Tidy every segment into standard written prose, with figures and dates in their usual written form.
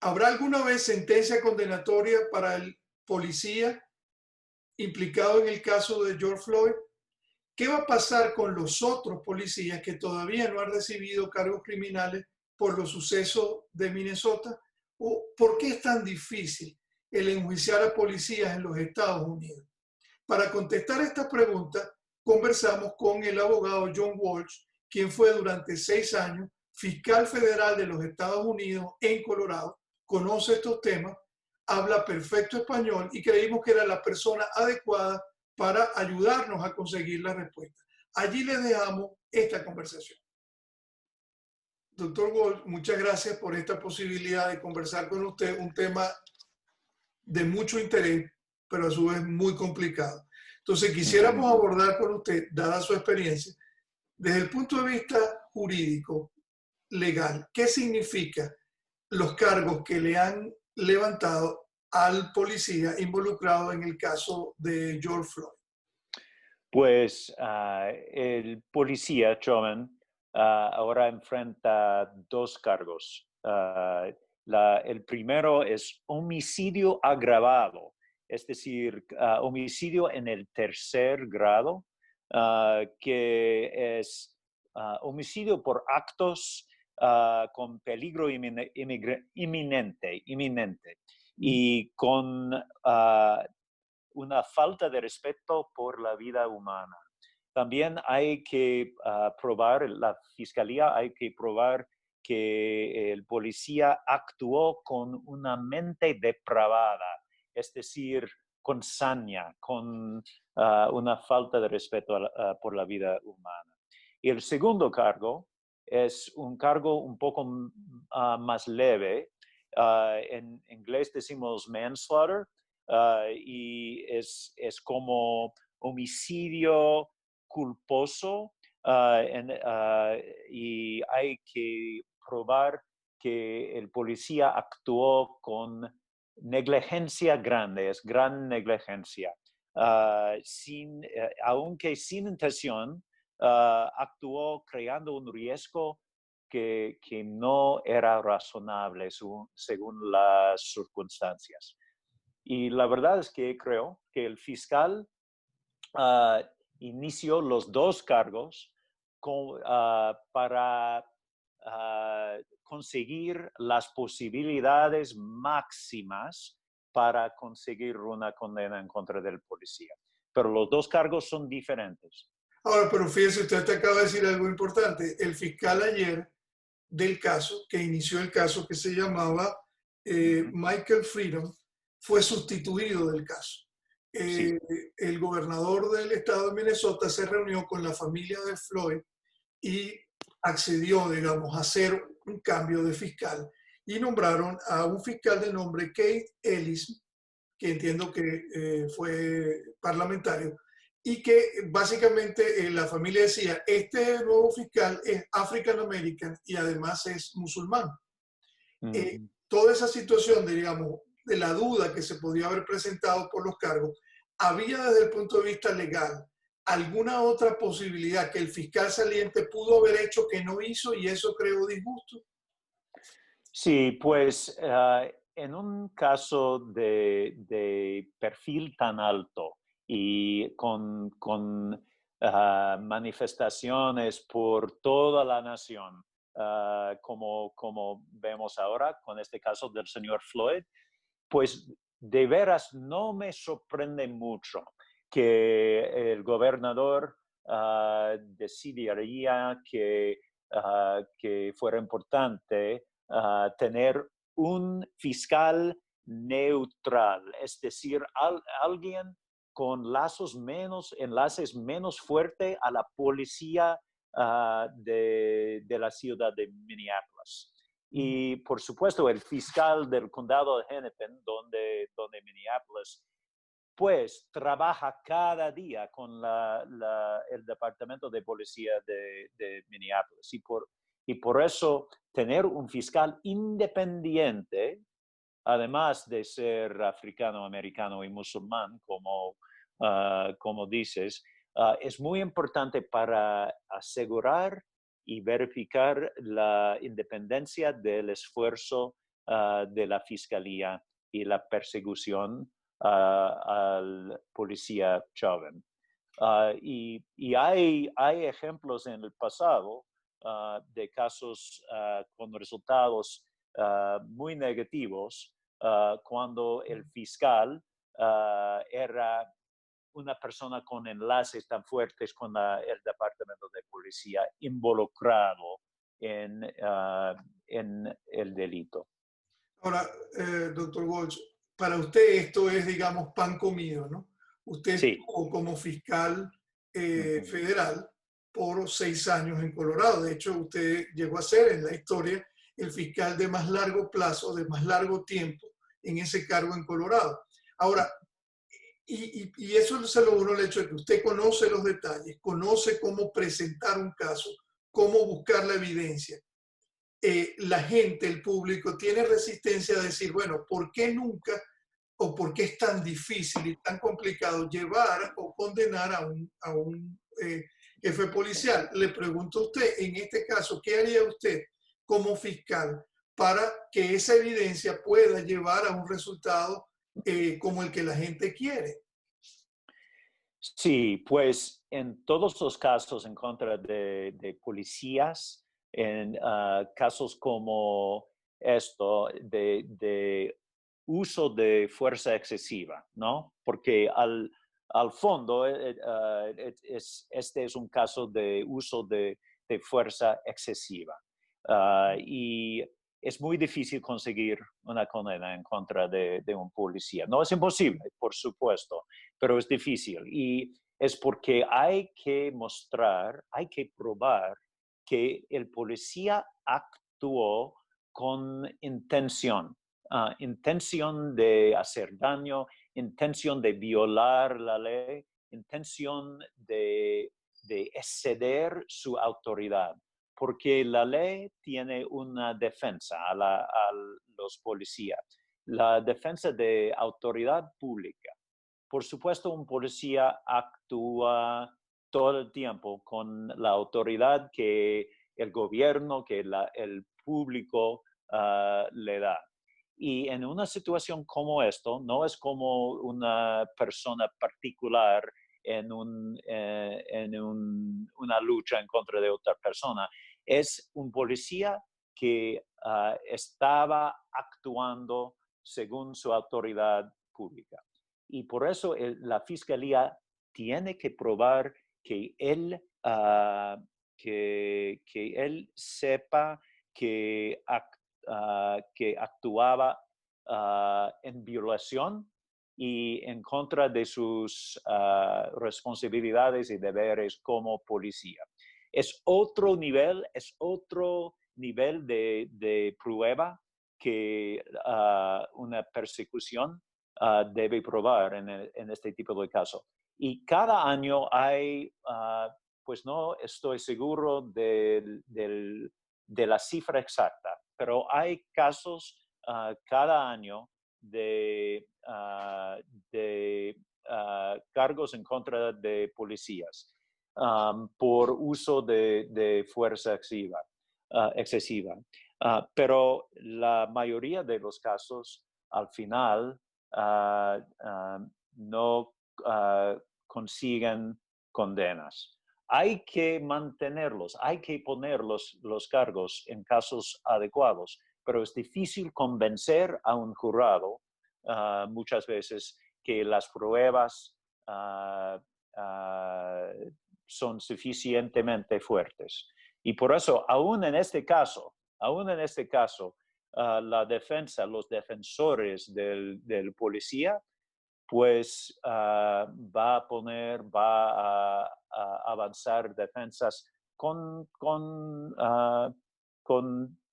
¿Habrá alguna vez sentencia condenatoria para el policía implicado en el caso de George Floyd? ¿Qué va a pasar con los otros policías que todavía no han recibido cargos criminales por los sucesos de Minnesota? ¿O por qué es tan difícil el enjuiciar a policías en los Estados Unidos? Para contestar esta pregunta, conversamos con el abogado John Walsh, quien fue durante 6 años fiscal federal de los Estados Unidos en Colorado, conoce estos temas, habla perfecto español y creímos que era la persona adecuada para ayudarnos a conseguir la respuesta. Allí les dejamos esta conversación. Doctor Walsh, muchas gracias por esta posibilidad de conversar con usted un tema de mucho interés, pero a su vez muy complicado. Entonces, quisiéramos abordar con usted, dada su experiencia, desde el punto de vista jurídico, legal, ¿qué significa los cargos que le han levantado al policía involucrado en el caso de George Floyd? Pues el policía, Chauvin, ahora enfrenta dos cargos. El primero es homicidio agravado, es decir, homicidio en el tercer grado, que es homicidio por actos con peligro inminente y con una falta de respeto por la vida humana. También hay que probar, la fiscalía hay que probar que el policía actuó con una mente depravada, es decir, con saña, con una falta de respeto por la vida humana. Y el segundo cargo es un cargo un poco más leve. En inglés decimos manslaughter, y es como homicidio culposo, y hay que probar que el policía actuó con negligencia grande, es gran negligencia. Aunque sin intención, actuó creando un riesgo que no era razonable según las circunstancias. Y la verdad es que creo que el fiscal uh, inició los dos cargos para conseguir las posibilidades máximas para conseguir una condena en contra del policía. Pero los dos cargos son diferentes. Ahora, pero fíjese, usted te acaba de decir algo importante. El fiscal ayer del caso, que inició el caso, que se llamaba Michael Freedom, fue sustituido del caso. Sí. El gobernador del estado de Minnesota se reunió con la familia de Floyd y accedió, digamos, a hacer un cambio de fiscal y nombraron a un fiscal de nombre Keith Ellis, que entiendo que fue parlamentario, y que básicamente la familia decía, este nuevo fiscal es African American y además es musulmán. Toda esa situación, digamos, de la duda que se podía haber presentado por los cargos, había desde el punto de vista legal alguna otra posibilidad que el fiscal saliente pudo haber hecho que no hizo y eso creó disgusto. Sí, pues en un caso de perfil tan alto y con manifestaciones por toda la nación, como vemos ahora con este caso del señor Floyd, pues de veras no me sorprende mucho que el gobernador decidiría que fuera importante tener un fiscal neutral, es decir, alguien con enlaces menos fuertes a la policía de la ciudad de Minneapolis. Y por supuesto, el fiscal del condado de Hennepin, donde Minneapolis, pues trabaja cada día con el departamento de policía de Minneapolis. Y por eso tener un fiscal independiente, además de ser africano, americano y musulmán, como dices, es muy importante para asegurar y verificar la independencia del esfuerzo de la fiscalía y la persecución al policía joven. Y hay ejemplos en el pasado de casos con resultados muy negativos cuando el fiscal era una persona con enlaces tan fuertes con el departamento de policía involucrado en el delito. Ahora, doctor Walsh, para usted esto es, digamos, pan comido, ¿no? Usted Sí. estuvo como fiscal Uh-huh. federal por 6 años en Colorado. De hecho, usted llegó a ser en la historia el fiscal de más largo plazo, de más largo tiempo en ese cargo en Colorado. Ahora, y eso se logró el hecho de que usted conoce los detalles, conoce cómo presentar un caso, cómo buscar la evidencia. La gente, el público, tiene resistencia a decir, bueno, ¿por qué nunca o por qué es tan difícil y tan complicado llevar o condenar a un jefe policial? Le pregunto a usted, en este caso, ¿qué haría usted como fiscal para que esa evidencia pueda llevar a un resultado como el que la gente quiere? Sí, pues en todos los casos en contra de policías, en casos como esto de uso de fuerza excesiva, ¿no? Porque al fondo este es un caso de uso de fuerza excesiva. Y es muy difícil conseguir una condena en contra de un policía. No es imposible, por supuesto, pero es difícil. Y es porque hay que mostrar, hay que probar que el policía actuó con intención, intención de hacer daño, intención de violar la ley, intención de exceder su autoridad, porque la ley tiene una defensa a los policías, la defensa de autoridad pública. Por supuesto, un policía actúa todo el tiempo con la autoridad que el gobierno, que el público le da. Y en una situación como esto, no es como una persona particular una lucha en contra de otra persona. Es un policía que estaba actuando según su autoridad pública. Y por eso la fiscalía tiene que probar que él sepa que actuaba en violación y en contra de sus responsabilidades y deberes como policía. Es otro nivel de prueba que una persecución debe probar en este tipo de caso. Y cada año hay, pues no estoy seguro de la cifra exacta, pero hay casos cada año de cargos en contra de policías por uso de fuerza excesiva. Pero la mayoría de los casos, al final, no consiguen condenas. Hay que mantenerlos, hay que poner los cargos en casos adecuados, pero es difícil convencer a un jurado muchas veces que las pruebas son suficientemente fuertes. Y por eso, aún en este caso, la defensa, los defensores del policía, pues va a avanzar defensas con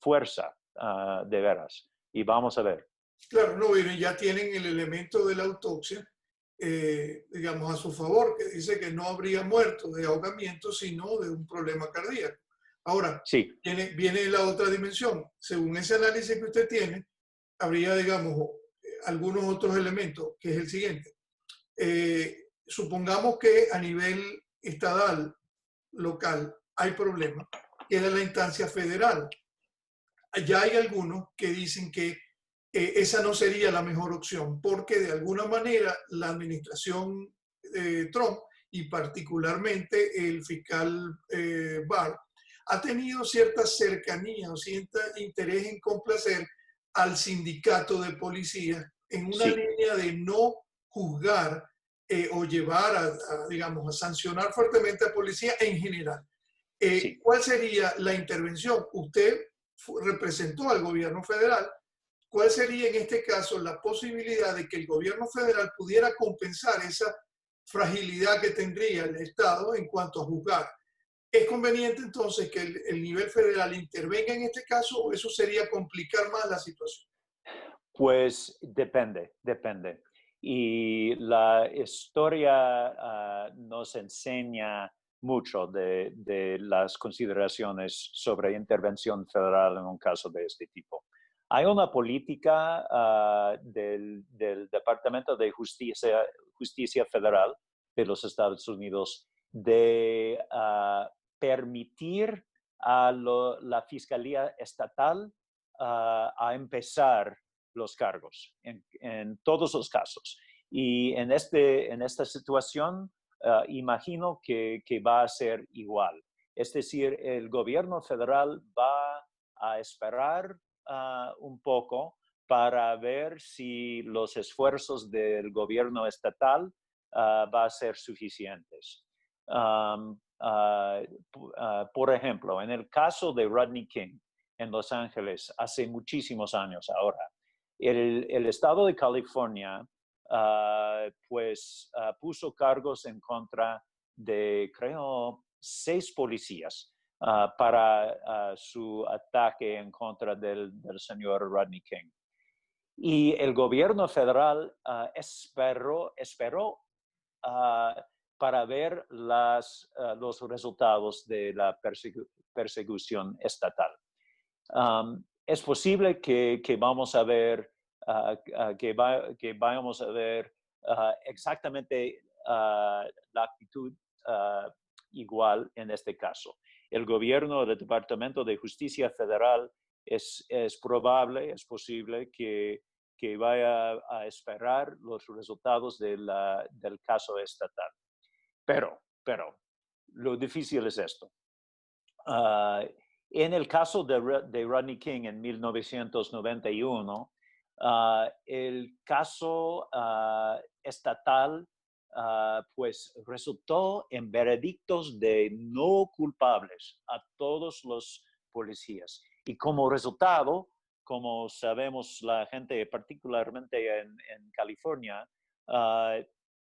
fuerza, de veras. Y vamos a ver. Claro, no, ya tienen el elemento de la autopsia, digamos, a su favor, que dice que no habría muerto de ahogamiento, sino de un problema cardíaco. Ahora, Sí. viene la otra dimensión. Según ese análisis que usted tiene, habría, digamos, algunos otros elementos, que es el siguiente. Supongamos que a nivel estatal, local, hay problemas, queda la instancia federal. ya hay algunos que dicen que esa no sería la mejor opción, porque de alguna manera la administración Trump y particularmente el fiscal Barr ha tenido cierta cercanía o cierto interés en complacer al sindicato de policías en una Sí, línea de no juzgar o llevar digamos, a sancionar fuertemente a policía en general. sí. ¿Cuál sería la intervención? Usted representó al gobierno federal. ¿Cuál sería en este caso la posibilidad de que el gobierno federal pudiera compensar esa fragilidad que tendría el Estado en cuanto a juzgar? ¿Es conveniente entonces que el nivel federal intervenga en este caso o eso sería complicar más la situación? Pues depende. Y la historia nos enseña mucho de las consideraciones sobre intervención federal en un caso de este tipo. Hay una política del Departamento de Justicia Federal de los Estados Unidos de permitir a la Fiscalía Estatal a empezar los cargos en todos los casos. Y en esta situación, imagino que va a ser igual. Es decir, el gobierno federal va a esperar un poco para ver si los esfuerzos del gobierno estatal va a ser suficientes. Por ejemplo, en el caso de Rodney King en Los Ángeles hace muchísimos años ahora, el estado de California puso cargos en contra de, creo, 6 policías para su ataque en contra del señor Rodney King. Y el gobierno federal esperó uh, para ver los resultados de la persecución estatal. Es posible que vamos a ver, que vayamos a ver exactamente la actitud igual en este caso. El gobierno del Departamento de Justicia Federal es probable, es posible que vaya a esperar los resultados del caso estatal. Pero, lo difícil es esto. En el caso de Rodney King en 1991, el caso estatal pues resultó en veredictos de no culpables a todos los policías. Y como resultado, como sabemos la gente, particularmente en California,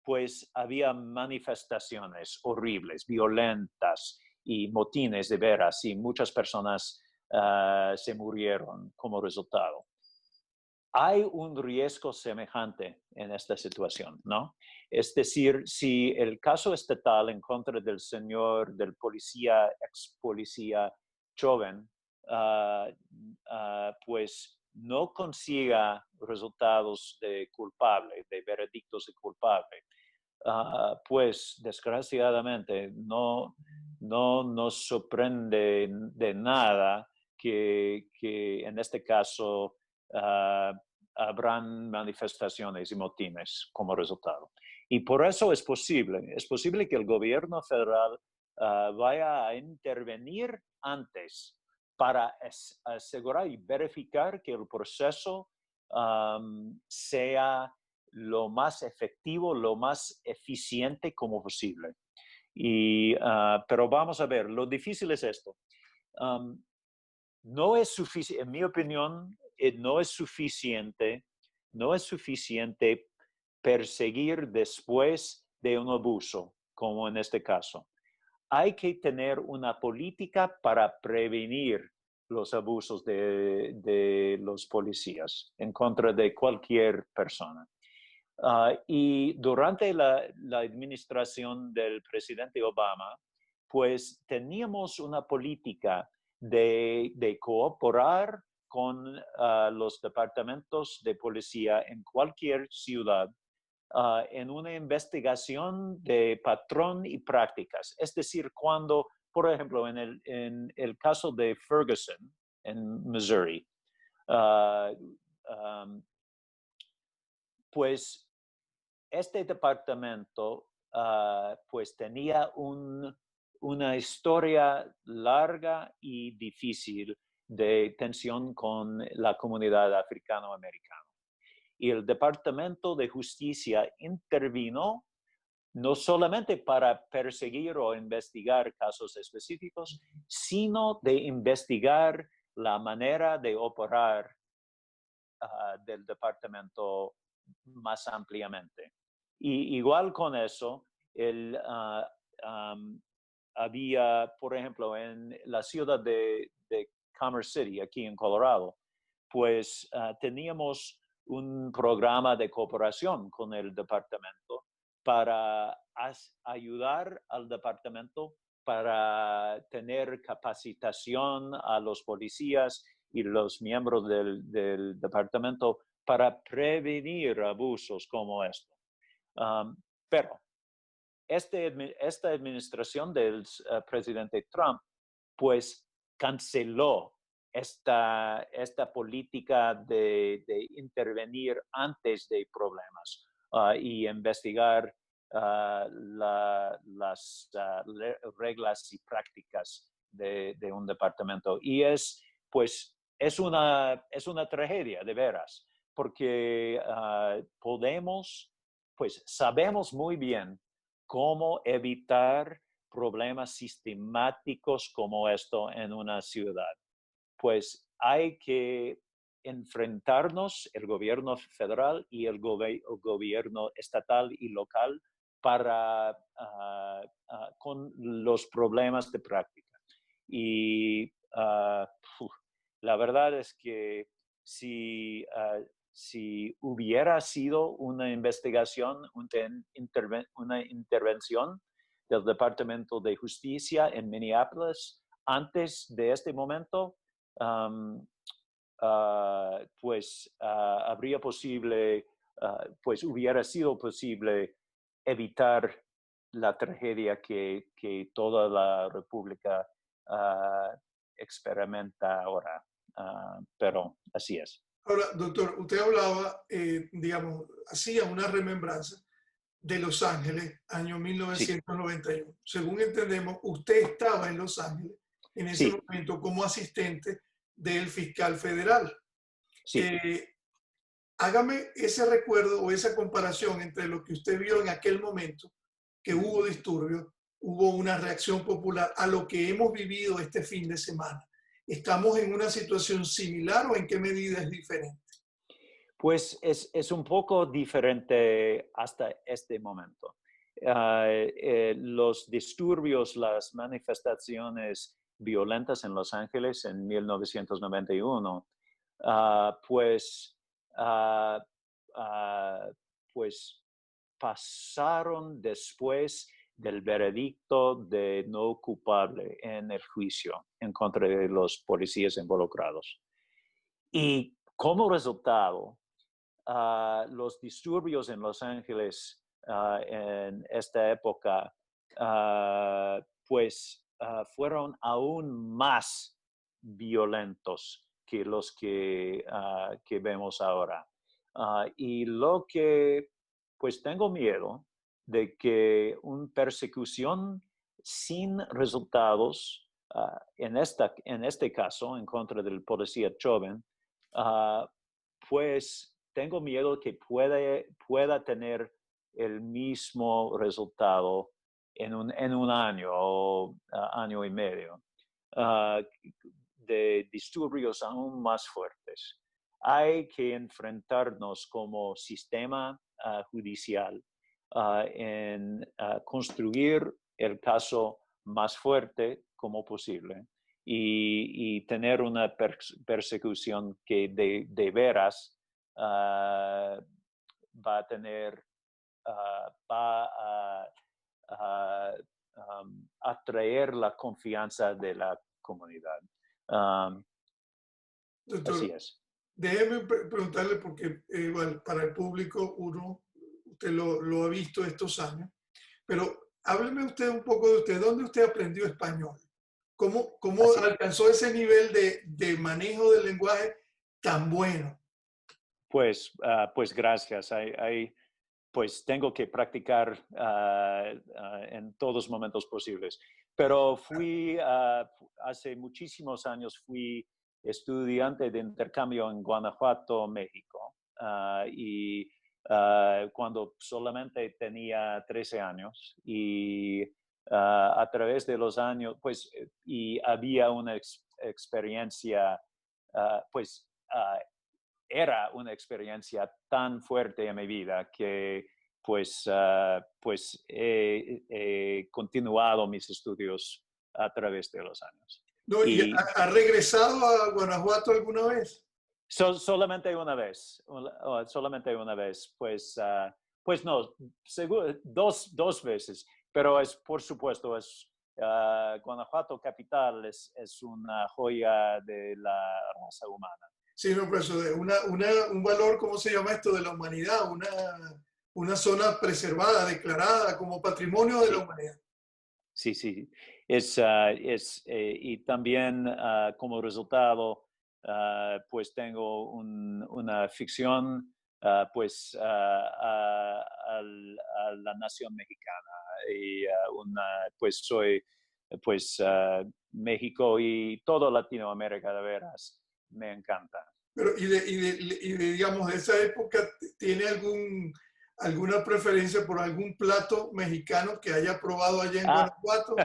pues había manifestaciones horribles, violentas y motines de veras, y muchas personas se murieron como resultado. Hay un riesgo semejante en esta situación, ¿no? Es decir, si el caso estatal en contra del señor, del policía, ex policía Chauvin, pues no consiga resultados de culpable, de veredictos de culpable, pues desgraciadamente no nos sorprende de nada que en este caso habrán manifestaciones y motines como resultado. Y por eso es posible que el gobierno federal vaya a intervenir antes para asegurar y verificar que el proceso sea lo más efectivo, lo más eficiente como posible. Pero vamos a ver, lo difícil es esto. No es suficiente, en mi opinión, no es suficiente perseguir después de un abuso, como en este caso. Hay que tener una política para prevenir los abusos de los policías en contra de cualquier persona. Y durante la administración del presidente Obama, pues teníamos una política de cooperar con los departamentos de policía en cualquier ciudad en una investigación de patrón y prácticas. Es decir, cuando, por ejemplo, en el caso de Ferguson, en Missouri. Ah, um, pues este departamento pues tenía una historia larga y difícil de tensión con la comunidad africano-americana. Y el Departamento de Justicia intervino no solamente para perseguir o investigar casos específicos, sino de investigar la manera de operar del departamento más ampliamente. Y igual con eso, había, por ejemplo, en la ciudad de Commerce City, aquí en Colorado, pues teníamos un programa de cooperación con el departamento para ayudar al departamento para tener capacitación a los policías y los miembros del departamento para prevenir abusos como esto. Pero esta administración del presidente Trump, pues canceló esta política de intervenir antes de problemas y investigar las reglas y prácticas de un departamento. Y pues, es una tragedia, de veras, porque pues sabemos muy bien cómo evitar problemas sistemáticos como esto en una ciudad. Pues hay que enfrentarnos, el gobierno federal y el gobierno estatal y local, con los problemas de práctica. Y la verdad es que si hubiera sido una investigación, una intervención del Departamento de Justicia en Minneapolis antes de este momento, pues hubiera sido posible evitar la tragedia que toda la República experimenta ahora. Pero así es. Ahora, doctor, usted hablaba, digamos, hacía una remembranza de Los Ángeles, año Sí, 1991. Según entendemos, usted estaba en Los Ángeles en ese sí, momento como asistente del fiscal federal. sí. Hágame ese recuerdo o esa comparación entre lo que usted vio en aquel momento, que hubo disturbios, hubo una reacción popular, a lo que hemos vivido este fin de semana. ¿Estamos en una situación similar o en qué medida es diferente? Pues es un poco diferente hasta este momento. Los disturbios, las manifestaciones violentas en Los Ángeles en 1991, pues, ah, ah, pues pasaron después del veredicto de no culpable en el juicio en contra de los policías involucrados. Y como resultado, los disturbios en Los Ángeles en esta época, pues fueron aún más violentos que los que vemos ahora. Y lo que, pues tengo miedo de que una persecución sin resultados, en este caso, en contra del policía Chauvin, pues tengo miedo que pueda tener el mismo resultado en un año o año y medio, de disturbios aún más fuertes. Hay que enfrentarnos como sistema judicial en construir el caso más fuerte como posible y tener una persecución que de veras va a tener, va a atraer la confianza de la comunidad. Doctor, Así es. déjeme preguntarle porque bueno, para el público usted lo ha visto estos años, pero hábleme usted un poco de usted. ¿Dónde usted aprendió español? ¿Cómo Así, alcanzó ese nivel de manejo del lenguaje tan bueno? pues gracias. Pues tengo que practicar en todos momentos posibles. Pero hace muchísimos años fui estudiante de intercambio en Guanajuato, México. Cuando solamente tenía 13 años y a través de los años, pues, y había una experiencia, pues, era una experiencia tan fuerte en mi vida que pues he continuado mis estudios a través de los años. ¿No? ¿Y Y ha regresado a Guanajuato alguna vez? solamente una vez, solamente una vez, pues no, seguro, dos veces, pero por supuesto, Guanajuato capital es una joya de la raza humana. Sí, no, pero eso de un valor, ¿cómo se llama esto? De la humanidad, una zona preservada, declarada como patrimonio de la Sí. humanidad. Sí, sí. Y también como resultado, pues tengo una ficción, pues a la nación mexicana. Y pues soy, pues México y todo Latinoamérica, de veras, me encanta. Pero, digamos, de esa época, ¿tiene alguna preferencia por algún plato mexicano que haya probado allá en Ah, Guanajuato?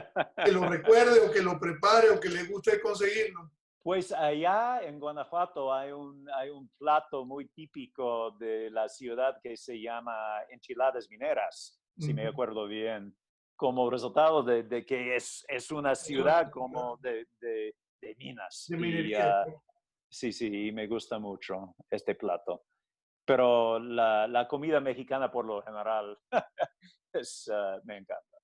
Que lo recuerde o que lo prepare o que le guste conseguirlo. Pues allá en Guanajuato hay un plato muy típico de la ciudad que se llama enchiladas mineras, si me Ujú. acuerdo bien, como resultado de que es una ciudad como de minas. De Y minería. sí, sí, me gusta mucho este plato. Pero la comida mexicana por lo general me encanta.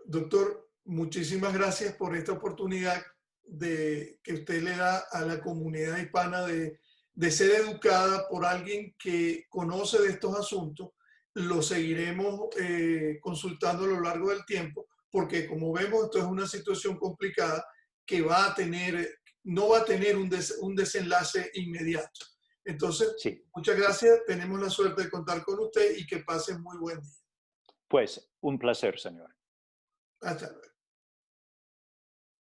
Doctor, muchísimas gracias por esta oportunidad que usted le da a la comunidad hispana de ser educada por alguien que conoce de estos asuntos. Lo seguiremos consultando a lo largo del tiempo, porque como vemos, esto es una situación complicada que no va a tener un desenlace inmediato. Entonces, Sí, muchas sí. gracias. Tenemos la suerte de contar con usted y que pase muy buen día. Pues un placer, señor. Hasta luego.